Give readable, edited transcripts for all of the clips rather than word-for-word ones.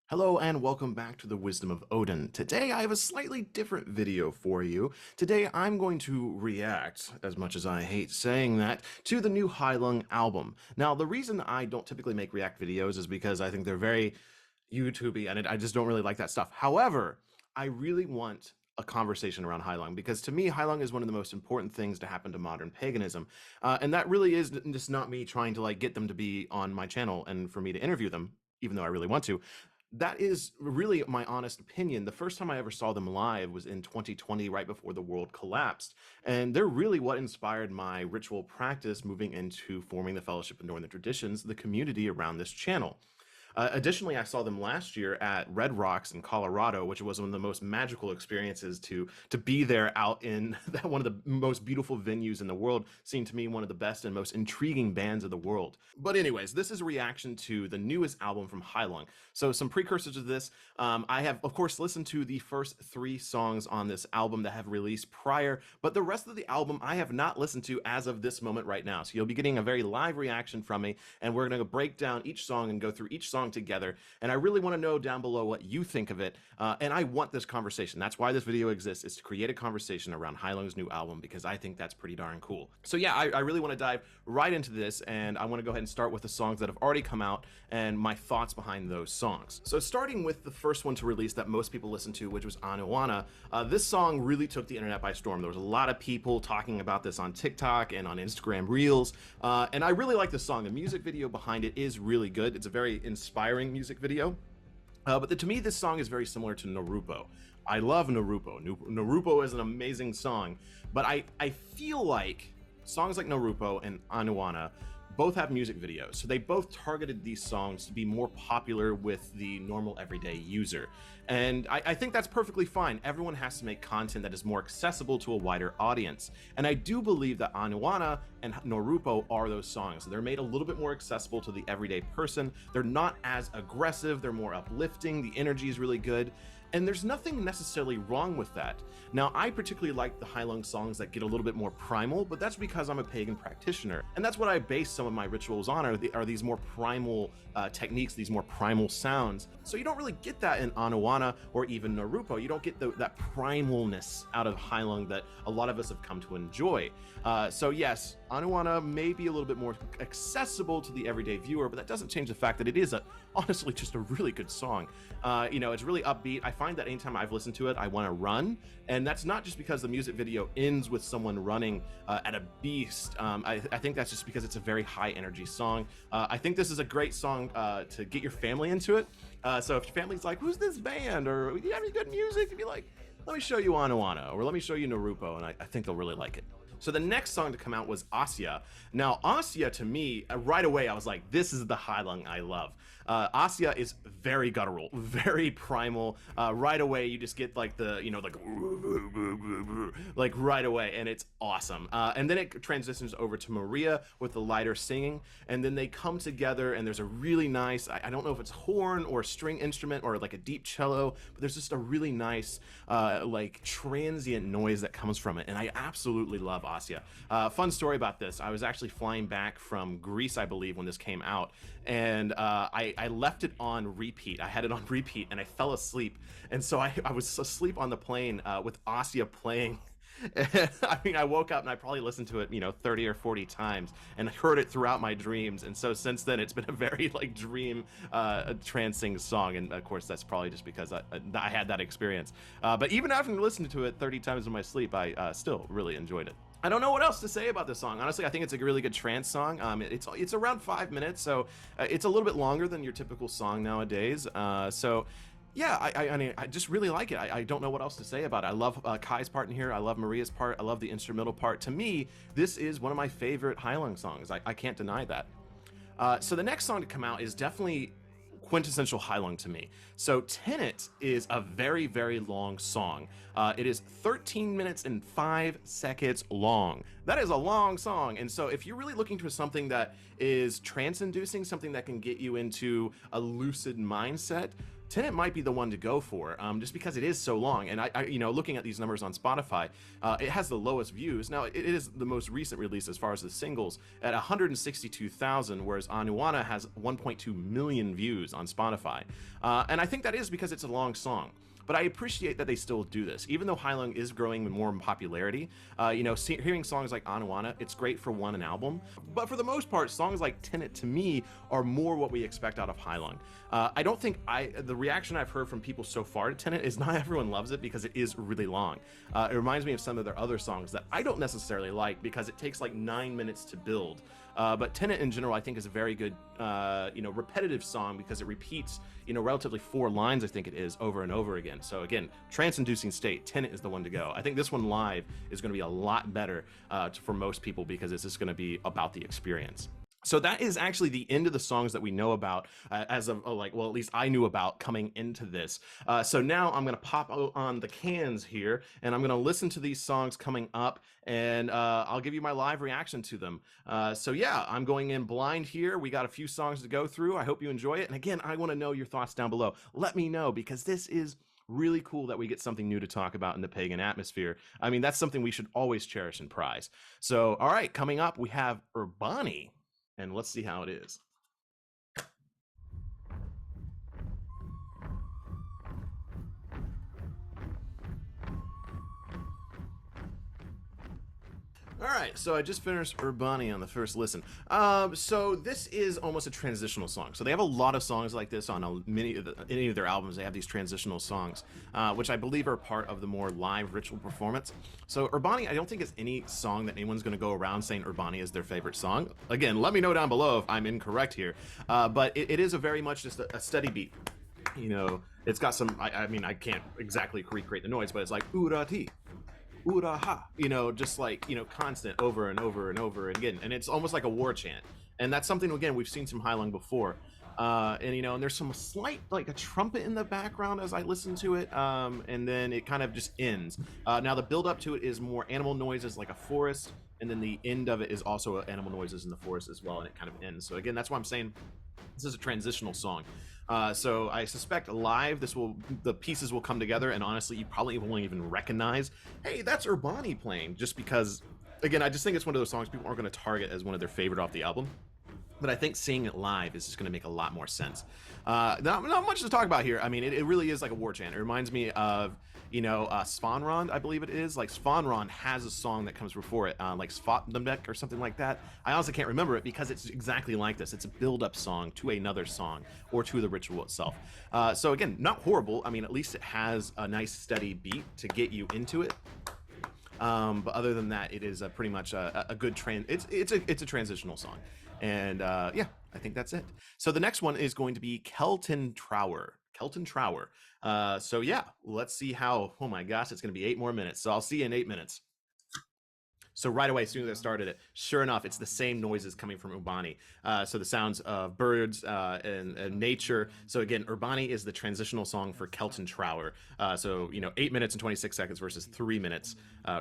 Hello and welcome back to the Wisdom of Odin. Today I have a slightly different video for you. Today I'm going to react, as much as I hate saying that, to the new Heilung album. Now the reason I don't typically make react videos is because I think they're very YouTubey and I just don't really like that stuff. However, I really want a conversation around Heilung because to me Heilung is one of the most important things to happen to modern paganism. And that really is just not me trying to get them to be on my channel and for me to interview them, even though I really want to. That is really my honest opinion. The first time I ever saw them live was in 2020, right before the world collapsed. And they're really what inspired my ritual practice moving into forming the Fellowship of Northern Traditions, the community around this channel. Additionally, I saw them last year at Red Rocks in Colorado, which was one of the most magical experiences to be there out in one of the most beautiful venues in the world, seemed to me one of the best and most intriguing bands of the world. But anyways, this is a reaction to the newest album from Heilung. So some precursors to this, I have, of course, listened to the first 3 songs on this album that have released prior, but the rest of the album I have not listened to as of this moment right now. So you'll be getting a very live reaction from me, and we're going to break down each song and go through each song together, and I really want to know down below what you think of it, and I want this conversation. That's why this video exists, is to create a conversation around Heilung's new album, because I think that's pretty darn cool. So yeah, I really want to dive right into this, and I want to go ahead and start with the songs that have already come out and my thoughts behind those songs. So starting with the first one to release that most people listen to, which was Anoana, this song really took the internet by storm. There was a lot of people talking about this on TikTok and on Instagram Reels, and I really like the song. The music video behind it is really good. It's a very inspiring music video. But to me, this song is very similar to Narupo. I love Narupo. Narupo is an amazing song, but I feel like songs like Narupo and Anoana both have music videos, so they both targeted these songs to be more popular with the normal everyday user. And I think that's perfectly fine. Everyone has to make content that is more accessible to a wider audience. And I do believe that Anoana and Narupo are those songs. They're made a little bit more accessible to the everyday person. They're not as aggressive, they're more uplifting, the energy is really good. And there's nothing necessarily wrong with that. Now, I particularly like the Heilung songs that get a little bit more primal, but that's because I'm a pagan practitioner. And that's what I base some of my rituals on, are these more primal techniques, these more primal sounds. So you don't really get that in Anoana or even Narupo. You don't get that primalness out of Heilung that a lot of us have come to enjoy. So yes, Anoana may be a little bit more accessible to the everyday viewer, but that doesn't change the fact that it is honestly just a really good song. It's really upbeat. I find that anytime I've listened to it, I want to run, and that's not just because the music video ends with someone running at a beast. I think that's just because it's a very high energy song. I think this is a great song to get your family into it. So if your family's like, who's this band, or do you have any good music, you'd be like, let me show you Anoana, or let me show you Narupo, and I think they'll really like it. So the next song to come out was Asja. Now, Asja, to me, right away, I was like, this is the Heilung I love. Asja is very guttural, very primal. Right away, you just get like the, like right away, and it's awesome. And then it transitions over to Maria with the lighter singing, and then they come together, and there's a really nice, I don't know if it's horn or string instrument or like a deep cello, but there's just a really nice, like transient noise that comes from it, and I absolutely love Asja. Fun story about this, I was actually flying back from Greece, I believe, when this came out, and I left it on repeat. I had it on repeat and I fell asleep, and so I was asleep on the plane with Asja playing. I mean, I woke up and I probably listened to it 30 or 40 times and heard it throughout my dreams, and so since then it's been a very dream trancing song, and of course that's probably just because I had that experience, but even after listening to it 30 times in my sleep, I still really enjoyed it. I don't know what else to say about this song. Honestly, I think it's a really good trance song. It's around 5 minutes, so it's a little bit longer than your typical song nowadays. So yeah, I mean, I just really like it. I don't know what else to say about it. I love Kai's part in here. I love Maria's part. I love the instrumental part. To me, this is one of my favorite Heilung songs. I can't deny that. So the next song to come out is definitely quintessential Heilung to me. So Tenet is a very, very long song. It is 13 minutes and 5 seconds long. That is a long song. And so if you're really looking for something that is trance-inducing, something that can get you into a lucid mindset, Tenet might be the one to go for, just because it is so long. And you know, looking at these numbers on Spotify, it has the lowest views. Now, it is the most recent release as far as the singles at 162,000, whereas Anoana has 1.2 million views on Spotify. And I think that is because it's a long song. But I appreciate that they still do this, even though Heilung is growing more in popularity. You know, hearing songs like Anoana, it's great for an album. But for the most part, songs like Tenet to me are more what we expect out of Heilung. I don't think the reaction I've heard from people so far to Tenet is not everyone loves it because it is really long. It reminds me of some of their other songs that I don't necessarily like because it takes like 9 minutes to build. But Tenet in general, I think, is a very good, you know, repetitive song because it repeats, you know, relatively 4 lines, I think it is, over and over again. So again, trance-inducing state, Tenet is the one to go. I think this one live is going to be a lot better for most people because it's just going to be about the experience. So that is actually the end of the songs that we know about as of, like, well, at least I knew about coming into this. So now I'm going to pop on the cans here, and I'm going to listen to these songs coming up, and I'll give you my live reaction to them. So yeah, I'm going in blind here. We got a few songs to go through. I hope you enjoy it. And again, I want to know your thoughts down below. Let me know, because this is really cool that we get something new to talk about in the pagan atmosphere. I mean, that's something we should always cherish and prize. So, all right, coming up, we have Urbani. And let's see how it is. All right, so I just finished Urbani on the first listen. So this is almost a transitional song. So they have a lot of songs like this on any of their albums. They have these transitional songs, which I believe are part of the more live ritual performance. So Urbani, I don't think is any song that anyone's going to go around saying Urbani is their favorite song. Again, let me know down below if I'm incorrect here. But it is a very much just a steady beat. You know, it's got some, I mean, I can't exactly recreate the noise, but it's like urati, uraha, you know, just like, you know, constant over and over and over again. And it's almost like a war chant. And that's something, again, we've seen some Heilung before. And, you know, and there's some slight, like a trumpet in the background as I listen to it. And then it kind of just ends. Now the build up to it is more animal noises like a forest. And then the end of it is also animal noises in the forest as well. And it kind of ends. So again, that's why I'm saying this is a transitional song. So I suspect live, the pieces will come together, and honestly, you probably won't even recognize, hey, that's Urbani playing, just because, again, I just think it's one of those songs people aren't going to target as one of their favorite off the album. But I think seeing it live is just going to make a lot more sense. Not much to talk about here. I mean, it really is like a war chant. It reminds me of, you know, Svanrond, I believe it is. Like, Svanrond has a song that comes before it, like Svatnabek or something like that. I honestly can't remember it because it's exactly like this. It's a build-up song to another song or to the ritual itself. So again, not horrible. I mean, at least it has a nice steady beat to get you into it. But other than that, it is pretty much a good it's a transitional song. And yeah, I think that's it. So the next one is going to be Keltentrauer. So yeah, let's see how, oh my gosh, it's going to be 8 more minutes. So I'll see you in 8 minutes. So right away, as soon as I started it, sure enough, it's the same noises coming from Urbani. So the sounds of birds and nature. So again, Urbani is the transitional song for Keltentrauer. So, you know, 8 minutes and 26 seconds versus 3 minutes,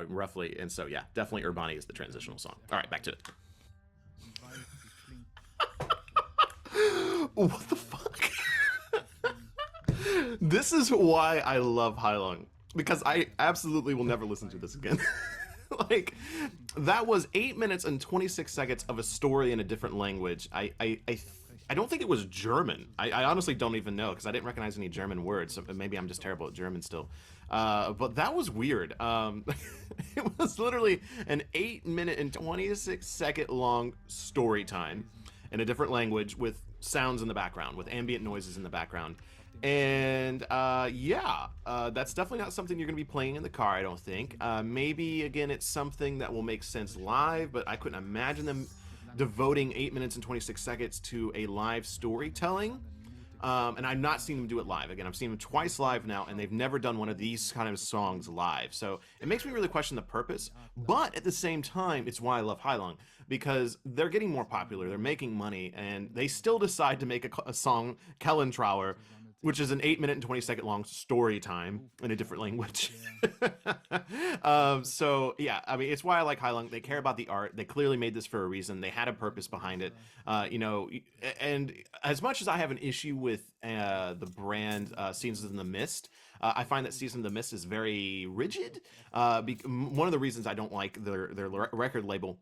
roughly. And so, yeah, definitely Urbani is the transitional song. All right, back to it. What the fuck? This is why I love Heilung, because I absolutely will never listen to this again. Like, that was 8 minutes and 26 seconds of a story in a different language. I don't think it was German. I honestly don't even know, because I didn't recognize any German words. So maybe I'm just terrible at German still. But that was weird. It was literally an 8 minute and 26 second long story time in a different language with sounds in the background, with ambient noises in the background. And yeah, that's definitely not something you're gonna be playing in the car, I don't think. Maybe again, it's something that will make sense live, but I couldn't imagine them devoting 8 minutes and 26 seconds to a live storytelling. And I've not seen them do it live. Again, I've seen them twice live now, and they've never done one of these kind of songs live. So it makes me really question the purpose. But at the same time, it's why I love Heilung, because they're getting more popular, they're making money, and they still decide to make a song, Keltentrauer, which is an 8-minute and 20-second long story time in a different language. So yeah, I mean, it's why I like Heilung. They care about the art. They clearly made this for a reason. They had a purpose behind it. You know, and as much as I have an issue with the brand Seasons in the Mist, I find that Season of the Mist is very rigid. One of the reasons I don't like their record label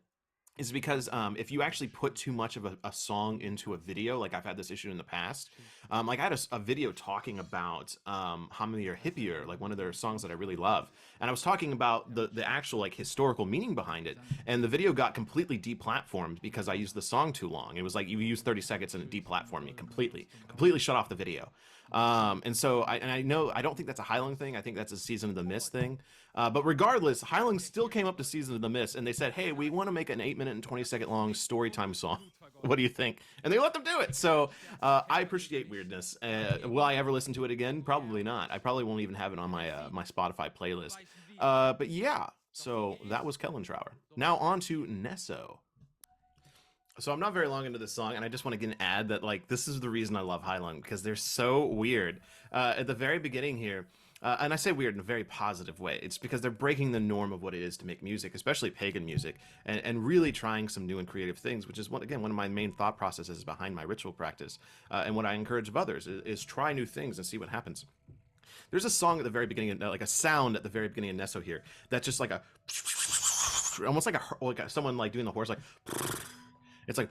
is because if you actually put too much of a song into a video, like I've had this issue in the past, like I had a video talking about Hamir Hippier, like one of their songs that I really love, and I was talking about the actual like historical meaning behind it, and the video got completely deplatformed because I used the song too long. It was like you used 30 seconds and it deplatformed me completely shut off the video. And so I know I don't think that's a Heilung thing. I think that's a Season of the Mist thing. But regardless, Heilung still came up to Season of the Mist and they said, hey, we want to make an 8-minute and 20-second long story time song. What do you think? And they let them do it. So I appreciate weirdness. Will I ever listen to it again? Probably not. I probably won't even have it on my my Spotify playlist. But yeah, so that was Keltentrauer. Now on to Nesso. So I'm not very long into this song, and I just want to add that like this is the reason I love Heilung, because they're so weird. At the very beginning here, and I say weird in a very positive way, it's because they're breaking the norm of what it is to make music, especially pagan music, and really trying some new and creative things, which is one of my main thought processes behind my ritual practice, and what I encourage of others is try new things and see what happens. There's a song at the very beginning, like a sound at the very beginning of Nesso here, that's just like a almost like someone like doing the horse, like. It's like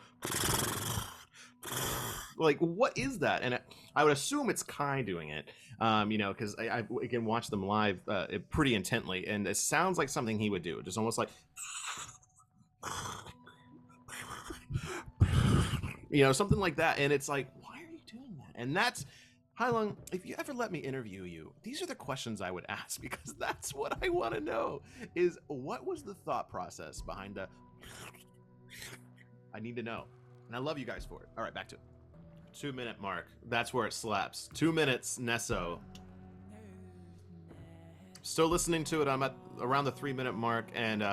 what is that? And I would assume it's Kai doing it, you know, because I can watch them live pretty intently, and it sounds like something he would do. Just almost like, you know, something like that. And it's like, why are you doing that? And that's Heilung. If you ever let me interview you, these are the questions I would ask, because that's what I want to know: is what was the thought process behind the. I need to know. And I love you guys for it. All right, back to it. 2-minute mark. That's where it slaps. 2 minutes, Nesso. Still listening to it. I'm at around the 3-minute mark. And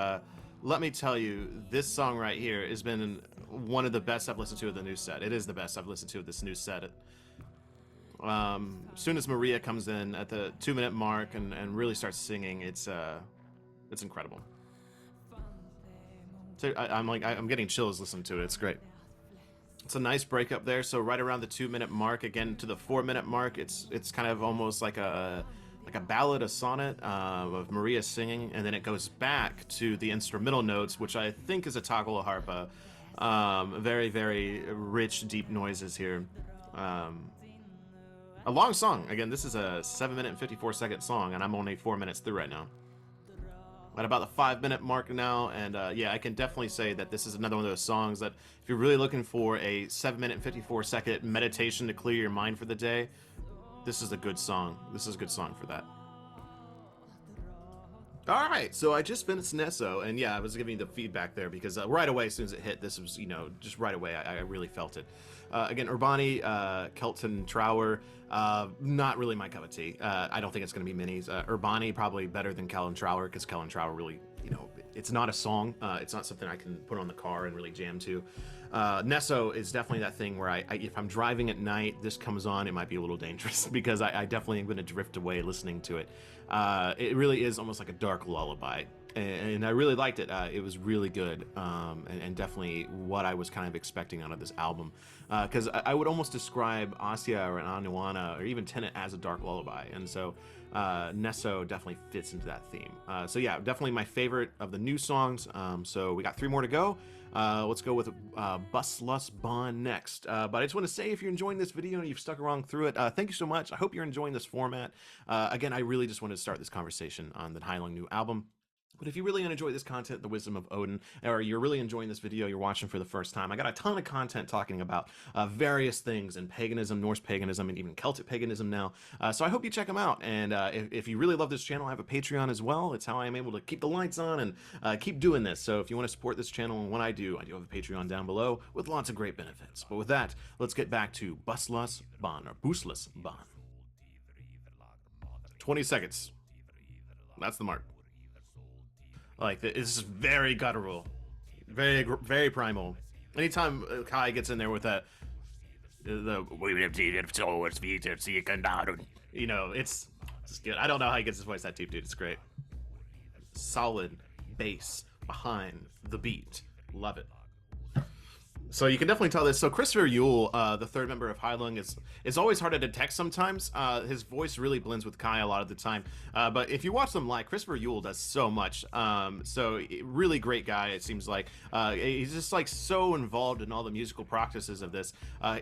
let me tell you, this song right here has been one of the best I've listened to of the new set. It is the best I've listened to of this new set. As soon as Maria comes in at the 2-minute mark and really starts singing, it's incredible. So I'm getting chills listening to it. It's great. It's a nice breakup there. So right around the 2-minute mark, again to the 4-minute mark, it's kind of almost like a ballad, a sonnet of Maria singing, and then it goes back to the instrumental notes, which I think is a tackle harpa. Very, very rich, deep noises here. A long song. Again, this is a 7-minute and 54-second song, and I'm only 4 minutes through right now. At about the 5-minute mark now, and yeah, I can definitely say that this is another one of those songs that if you're really looking for a 7-minute and 54-second meditation to clear your mind for the day, this is a good song. This is a good song for that. All right, so I just finished Nesso, and yeah, I was giving you the feedback there because right away, as soon as it hit, this was, you know, just right away, I really felt it. Again, Urbani, Keltentrauer, not really my cup of tea. I don't think it's going to be minis. Urbani probably better than Keltentrauer, because Keltentrauer really, you know, it's not a song. It's not something I can put on the car and really jam to. Nesso is definitely that thing where if I'm driving at night, this comes on, it might be a little dangerous because I definitely am going to drift away listening to it. It really is almost like a dark lullaby, and I really liked it. It was really good, and definitely what I was kind of expecting out of this album, because I would almost describe Asja or Anoana or even Tenet as a dark lullaby, and so Nesso definitely fits into that theme. So yeah, definitely my favorite of the new songs. So we got 3 more to go. Let's go with Buslas Bann next. But I just want to say, if you're enjoying this video and you've stuck around through it, thank you so much. I hope you're enjoying this format. Again, I really just wanted to start this conversation on the Heilung new album. But if you really enjoy this content, the Wisdom of Odin, or you're really enjoying this video, you're watching for the first time, I got a ton of content talking about various things in paganism, Norse paganism, and even Celtic paganism now. So I hope you check them out. And if you really love this channel, I have a Patreon as well. It's how I am able to keep the lights on and keep doing this. So if you want to support this channel and what I do have a Patreon down below with lots of great benefits. But with that, let's get back to Buslas Bann, or Buslas Bann. 20 seconds. That's the mark. Like, this is very guttural, very primal. Anytime Kai gets in there with that, You know, it's good. I don't know how he gets his voice that deep, dude. It's great. Solid bass behind the beat. Love it. So you can definitely tell this. So Christopher Yule, the third member of Heilung, is always hard to detect sometimes. His voice really blends with Kai a lot of the time. But if you watch them live, Christopher Yule does so much. So really great guy. It seems like he's just like so involved in all the musical practices of this.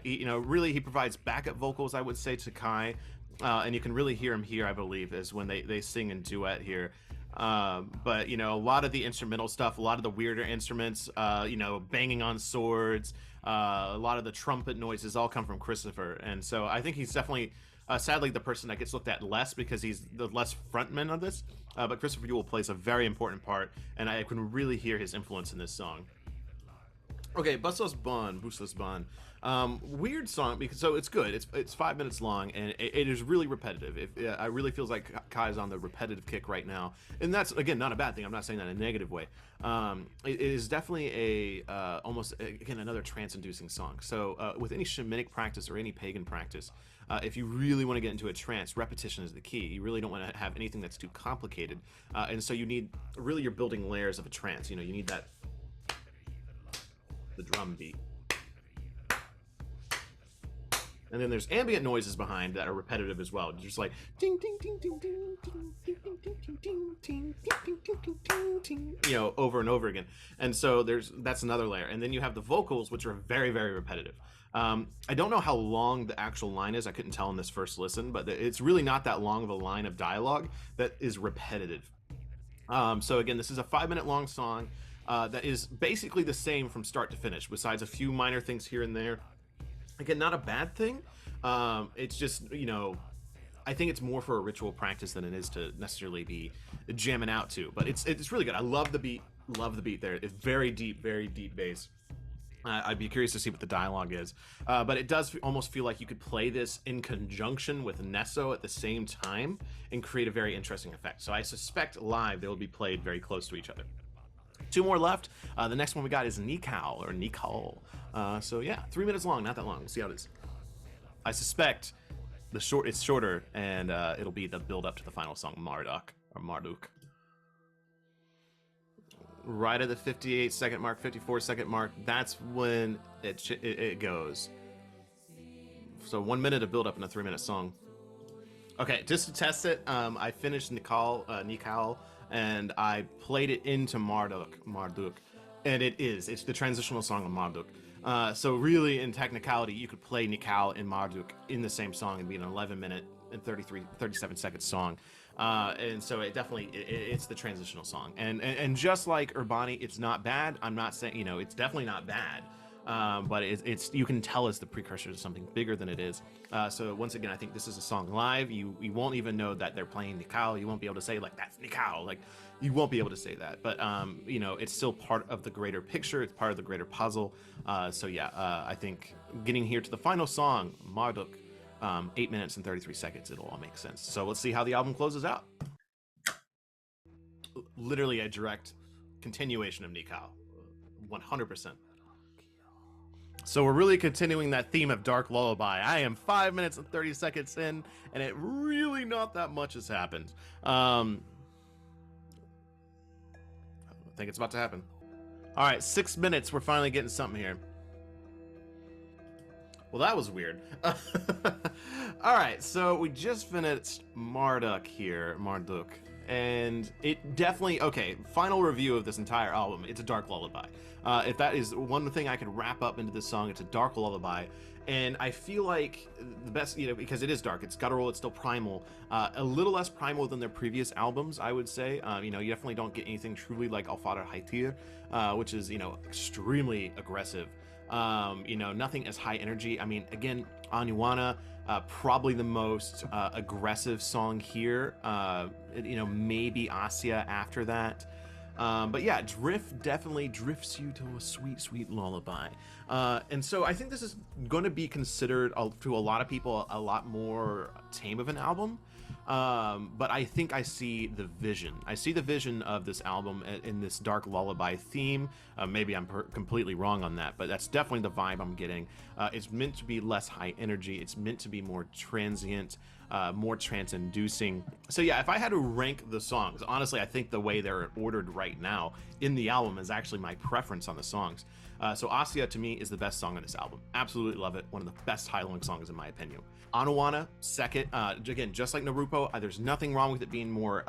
You know, really he provides backup vocals, I would say, to Kai, and you can really hear him here, I believe, is when they sing in duet here. But you know, a lot of the instrumental stuff, a lot of the weirder instruments, you know, banging on swords, a lot of the trumpet noises all come from Christopher, and so I think he's definitely, sadly, the person that gets looked at less because he's the less frontman of this. But Christopher Yule plays a very important part, and I can really hear his influence in this song. Okay, Buslas Bann. Weird song because so it's good. It's 5 minutes long and it is really repetitive. I really feels like Kai's on the repetitive kick right now, and that's again not a bad thing. I'm not saying that in a negative way. It is definitely a almost again another trance-inducing song. So with any shamanic practice or any pagan practice, if you really want to get into a trance, repetition is the key. You really don't want to have anything that's too complicated, and so you need really you're building layers of a trance. You know, you need that. The drum beat. And then there's ambient noises behind that are repetitive as well. Just like ding ding ding ding ding ding ding ding ding ding ding ding ding ding, you know, over and over again. And so that's another layer. And then you have the vocals, which are very, very repetitive. I don't know how long the actual line is. I couldn't tell in this first listen, but it's really not that long of a line of dialogue that is repetitive. So again, this is a 5-minute long song. That is basically the same from start to finish, besides a few minor things here and there. Again, not a bad thing. It's just, you know, I think it's more for a ritual practice than it is to necessarily be jamming out to. But it's really good. I love the beat. Love the beat there. It's very deep bass. I'd be curious to see what the dialogue is. But it does almost feel like you could play this in conjunction with Nesso at the same time and create a very interesting effect. So I suspect live they will be played very close to each other. 2 more left. The next one we got is Nikkal or Nikkal. So yeah, 3 minutes long, not that long. We'll see how it is. I suspect it's shorter, and it'll be the build up to the final song, Marduk or Marduk. Right at the 58-second mark, 54-second mark, that's when it goes. So 1 minute of build up in a 3-minute song. Okay, just to test it, I finished Nikkal, and I played it into Marduk, and it's the transitional song of Marduk. So really, in technicality, you could play Nikkal and Marduk in the same song and be an 11-minute and 37-second song. And so it's the transitional song. And just like Urbani, it's not bad. I'm not saying, you know, it's definitely not bad. But it's you can tell it's the precursor to something bigger than it is. So once again, I think this is a song live. You won't even know that they're playing Nikkal. You won't be able to say like that's Nikkal. Like you won't be able to say that. But you know, it's still part of the greater picture. It's part of the greater puzzle. So yeah, I think getting here to the final song, Marduk, 8 minutes and 33 seconds, it'll all make sense. So let's see how the album closes out. Literally a direct continuation of Nikkal, 100%. So we're really continuing that theme of Dark Lullaby. I am 5 minutes and 30 seconds in, and it really not that much has happened. I think it's about to happen. All right, 6 minutes. We're finally getting something here. Well, that was weird. All right, so we just finished Marduk, and it definitely, okay, final review of this entire album, it's a dark lullaby. If that is one thing I could wrap up into this song, it's a dark lullaby. And I feel like the best, you know, because it is dark, it's guttural, it's still primal, a little less primal than their previous albums, I would say. You know, you definitely don't get anything truly like Alfada Heitir, which is, you know, extremely aggressive. You know, nothing as high energy. I mean, again, Anoana, probably the most aggressive song here. You know, maybe Asja after that. But yeah, Drif definitely drifts you to a sweet, sweet lullaby. And so I think this is going to be considered to a lot of people a lot more tame of an album. But I think I see the vision. I see the vision of this album in this dark lullaby theme. Maybe I'm completely wrong on that, but that's definitely the vibe I'm getting. It's meant to be less high energy. It's meant to be more transient, more trance-inducing. So yeah, if I had to rank the songs, honestly, I think the way they're ordered right now in the album is actually my preference on the songs. So Asja to me is the best song on this album. Absolutely love it. One of the best Heilung songs in my opinion. Anoana, second. Again, just like Narupo, there's nothing wrong with it being more,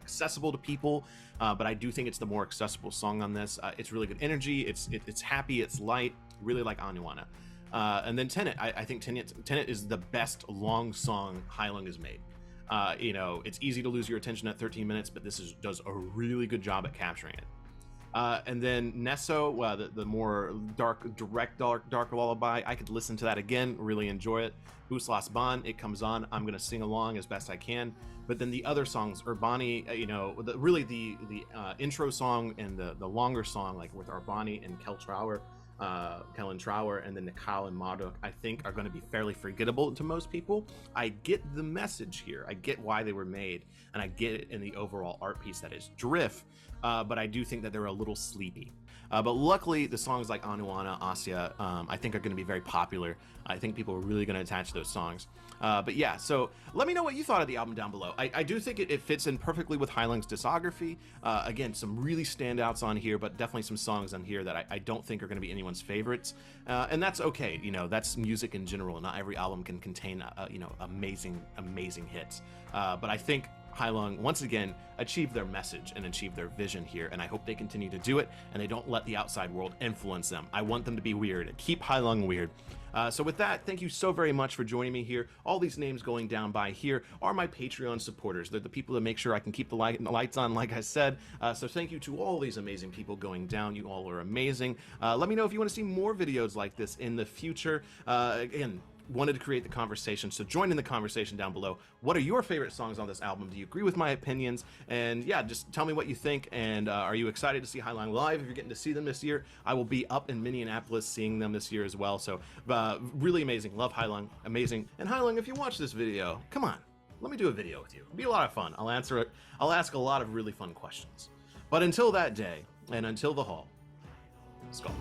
accessible to people. But I do think it's the more accessible song on this. It's really good energy. It's happy. It's light. Really like Anoana. And then Tenet. I think Tenet is the best long song Heilung has made. It's easy to lose your attention at 13 minutes, but this does a really good job at capturing it. And then Nesso, the more dark lullaby. I could listen to that again, really enjoy it. Buslas Bann, it comes on, I'm gonna sing along as best I can. But then the other songs, Urbani, the intro song and the longer song, like with Urbani and Keltentrauer, and then Nikkal and Marduk, I think are going to be fairly forgettable to most people. I get the message here. I get why they were made, and I get it in the overall art piece that is Drif. But I do think that they're a little sleepy. But luckily, the songs like Anoana, Asja, I think are going to be very popular. I think people are really going to attach to those songs. But yeah, so let me know what you thought of the album down below. I do think it fits in perfectly with Heilung's discography. Again, some really standouts on here, but definitely some songs on here that I don't think are going to be anyone's favorites. And that's okay. That's music in general. Not every album can contain, amazing hits. But I think Heilung, once again, achieved their message and achieved their vision here, and I hope they continue to do it, and they don't let the outside world influence them. I want them to be weird and keep Heilung weird. So with that, thank you so very much for joining me here. All these names going down by here are my Patreon supporters. They're the people that make sure I can keep the lights on, like I said. So thank you to all these amazing people going down. You all are amazing. Let me know if you want to see more videos like this in the future. Again, wanted to create the conversation, so join in the conversation down below. What are your favorite songs on this album? Do you agree with my opinions? And yeah, just tell me what you think. And are you excited to see Heilung live? If you're getting to see them this year, I will be up in Minneapolis seeing them this year as well. So really amazing. Love Heilung. Amazing. And Heilung, if you watch this video, come on, let me do a video with you. It'll be a lot of fun. I'll answer it. I'll ask a lot of really fun questions. But until that day, and until the hall, Skull.